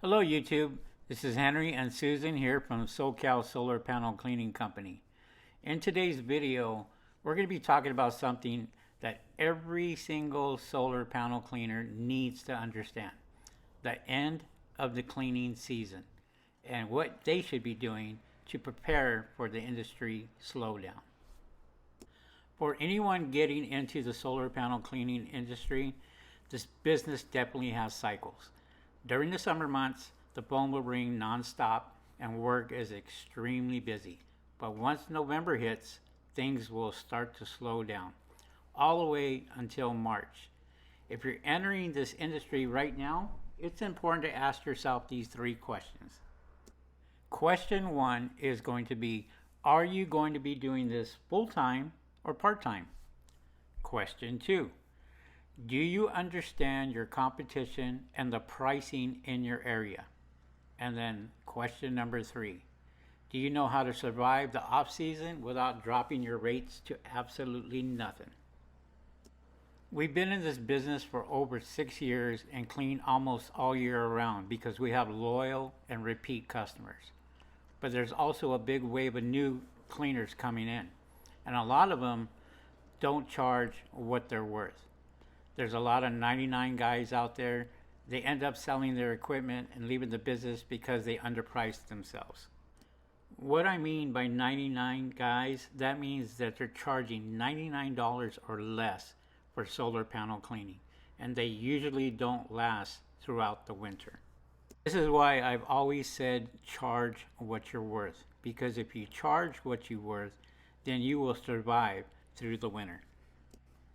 Hello YouTube, this is Henry and Susan here from SoCal Solar Panel Cleaning Company. In today's video, we're going to be talking about something that every single solar panel cleaner needs to understand. The end of the cleaning season and what they should be doing to prepare for the industry slowdown. For anyone getting into the solar panel cleaning industry, this business definitely has cycles. During the summer months, the phone will ring nonstop and work is extremely busy. But once November hits, things will start to slow down, all the way until March. If you're entering this industry right now, it's important to ask yourself these three questions. Question one is going to be, are you going to be doing this full-time or part-time? Question two, do you understand your competition and the pricing in your area? And then question number three, do you know how to survive the off season without dropping your rates to absolutely nothing? We've been in this business for over 6 years and clean almost all year around because we have loyal and repeat customers. But there's also a big wave of new cleaners coming in, and a lot of them don't charge what they're worth. There's a lot of 99 guys out there. They end up selling their equipment and leaving the business because they underpriced themselves. What I mean by 99 guys, that means that they're charging $99 or less for solar panel cleaning, and they usually don't last throughout the winter. This is why I've always said charge what you're worth, because if you charge what you're worth, then you will survive through the winter.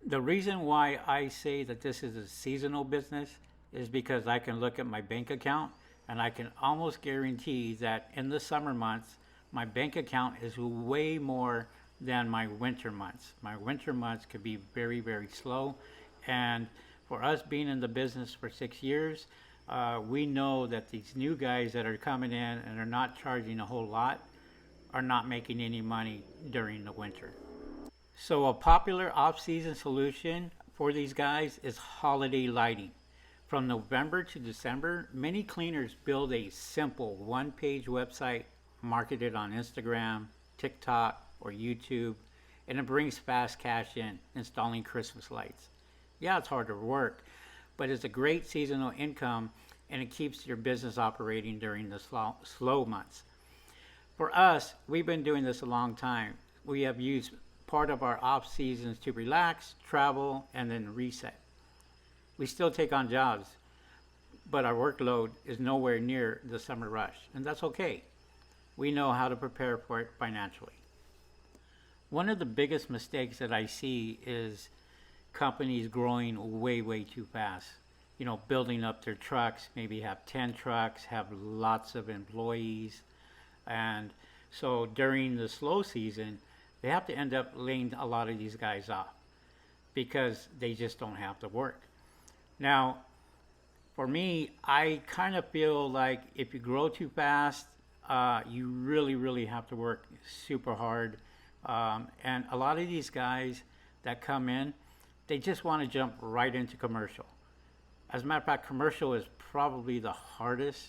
The reason why I say that this is a seasonal business is because I can look at my bank account and I can almost guarantee that in the summer months, my bank account is way more than my winter months. My winter months could be very, very slow. And for us being in the business for 6 years, we know that these new guys that are coming in and are not charging a whole lot are not making any money during the winter. So a popular off-season solution for these guys is holiday lighting. From November to December, many cleaners build a simple one-page website, market it on Instagram, TikTok, or YouTube, and it brings fast cash in, installing Christmas lights. Yeah, it's hard to work, but it's a great seasonal income and it keeps your business operating during the slow months. For us, we've been doing this a long time. We have used part of our off seasons to relax, travel, and then reset. We still take on jobs, but our workload is nowhere near the summer rush, and that's okay. We know how to prepare for it financially. One of the biggest mistakes that I see is companies growing way too fast. Building up their trucks, maybe have 10 trucks, have lots of employees, and so during the slow season, they have to end up laying a lot of these guys off because they just don't have the work. Now, for me, I kind of feel like if you grow too fast, you really have to work super hard. And a lot of these guys that come in, they just want to jump right into commercial. As a matter of fact, commercial is probably the hardest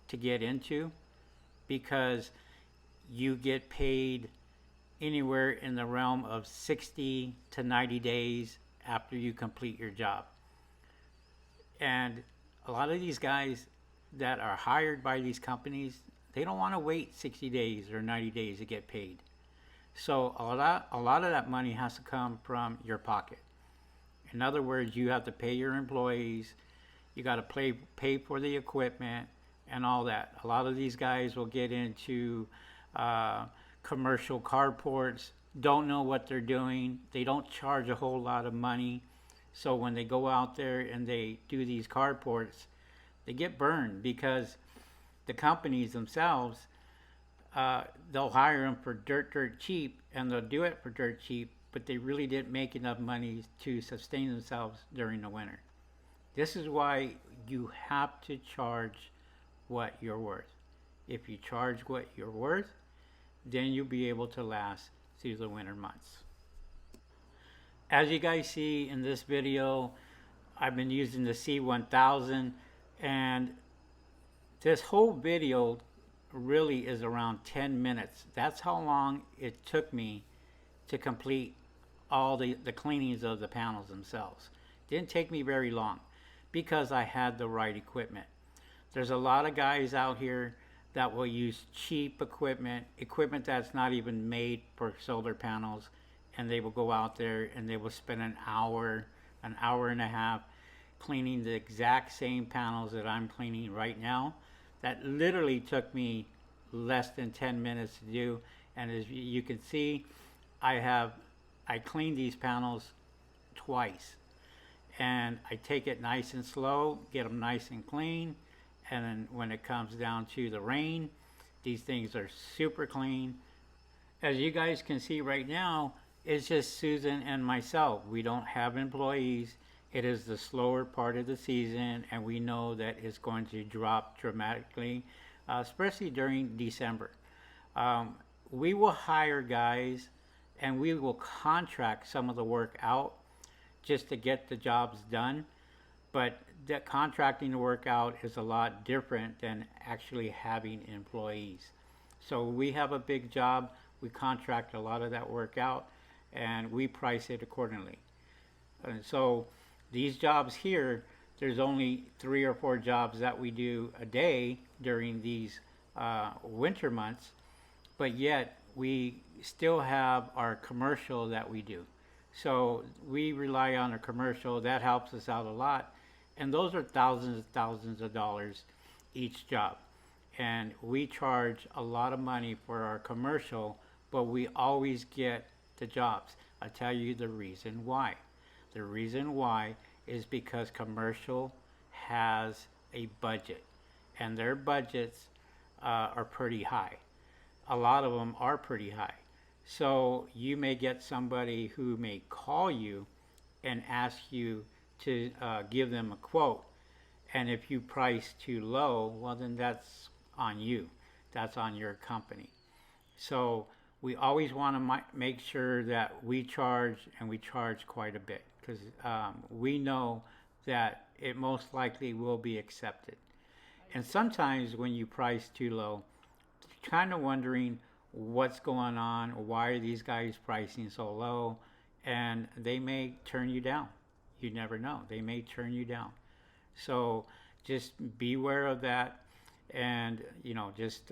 to get into because you get paid anywhere in the realm of 60 to 90 days after you complete your job. And a lot of these guys that are hired by these companies, they don't want to wait 60 days or 90 days to get paid. So a lot of that money has to come from your pocket. In other words, you have to pay your employees, you got to pay for the equipment and all that. A lot of these guys will get into commercial carports, don't know what they're doing, they don't charge a whole lot of money. So when they go out there and they do these carports, they get burned because the companies themselves, they'll hire them for dirt cheap, and they'll do it for dirt cheap, but they really didn't make enough money to sustain themselves during the winter. This is why you have to charge what you're worth. If you charge what you're worth, then you'll be able to last through the winter months. As you guys see in this video, I've been using the C1000, and This whole video really is around 10 minutes. That's how long it took me to complete all the cleanings of the panels themselves. Didn't take me very long because I had the right equipment. There's a lot of guys out here that will use cheap equipment that's not even made for solar panels, and they will go out there and they will spend an hour and a half cleaning the exact same panels that I'm cleaning right now. That literally took me less than 10 minutes to do. And as you can see, I cleaned these panels twice. And I take it nice and slow, get them nice and clean. And then when it comes down to the rain, these things are super clean. As you guys can see right now, it's just Susan and myself. We don't have employees. It is the slower part of the season, and we know that it's going to drop dramatically, especially during December. We will hire guys and we will contract some of the work out just to get the jobs done. But that contracting the work out is a lot different than actually having employees. So we have a big job, we contract a lot of that work out, and we price it accordingly. And so these jobs here, there's only 3 or 4 jobs that we do a day during these winter months, but yet we still have our commercial that we do. So we rely on a commercial that helps us out a lot, and those are thousands of dollars each job. And we charge a lot of money for our commercial, but we always get the jobs. I'll tell you the reason why. The reason why is because commercial has a budget, and their budgets are pretty high. A lot of them are pretty high. So you may get somebody who may call you and ask you to give them a quote. And if you price too low, well, then that's on you. That's on your company. So we always want to make sure that we charge, and we charge quite a bit, because we know that it most likely will be accepted. And sometimes when you price too low, you're kind of wondering what's going on, why are these guys pricing so low, and they may turn you down. You never know. They may turn you down. So just beware of that, and just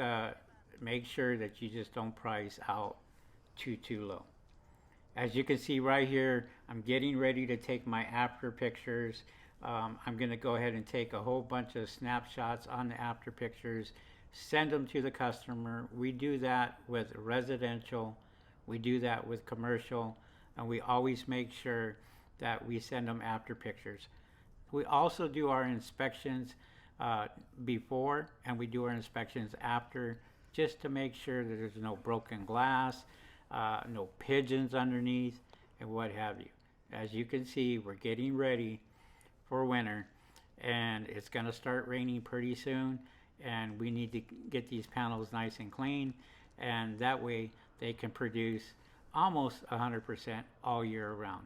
make sure that you just don't price out too low. As you can see right here, I'm getting ready to take my after pictures. I'm going to go ahead and take a whole bunch of snapshots on the after pictures, send them to the customer. We do that with residential, we do that with commercial, and we always make sure that we send them after pictures. We also do our inspections before, and we do our inspections after, just to make sure that there's no broken glass, no pigeons underneath, and what have you. As you can see, we're getting ready for winter, and it's going to start raining pretty soon, and we need to get these panels nice and clean, and that way they can produce almost 100% all year round.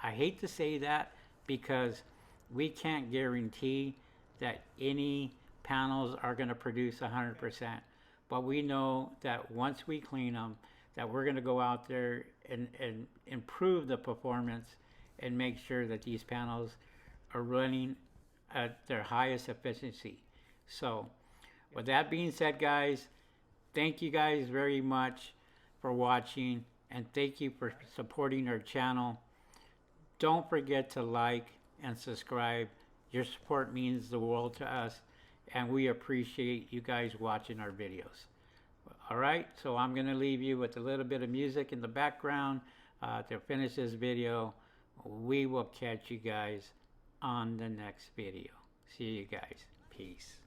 I hate to say that because we can't guarantee that any panels are going to produce 100%, but we know that once we clean them, that we're going to go out there and improve the performance and make sure that these panels are running at their highest efficiency. So with that being said, guys, thank you guys very much for watching, and thank you for supporting our channel. Don't forget to like and subscribe. Your support means the world to us, and we appreciate you guys watching our videos. Alright, so I'm going to leave you with a little bit of music in the background to finish this video. We will catch you guys on the next video. See you guys. Peace.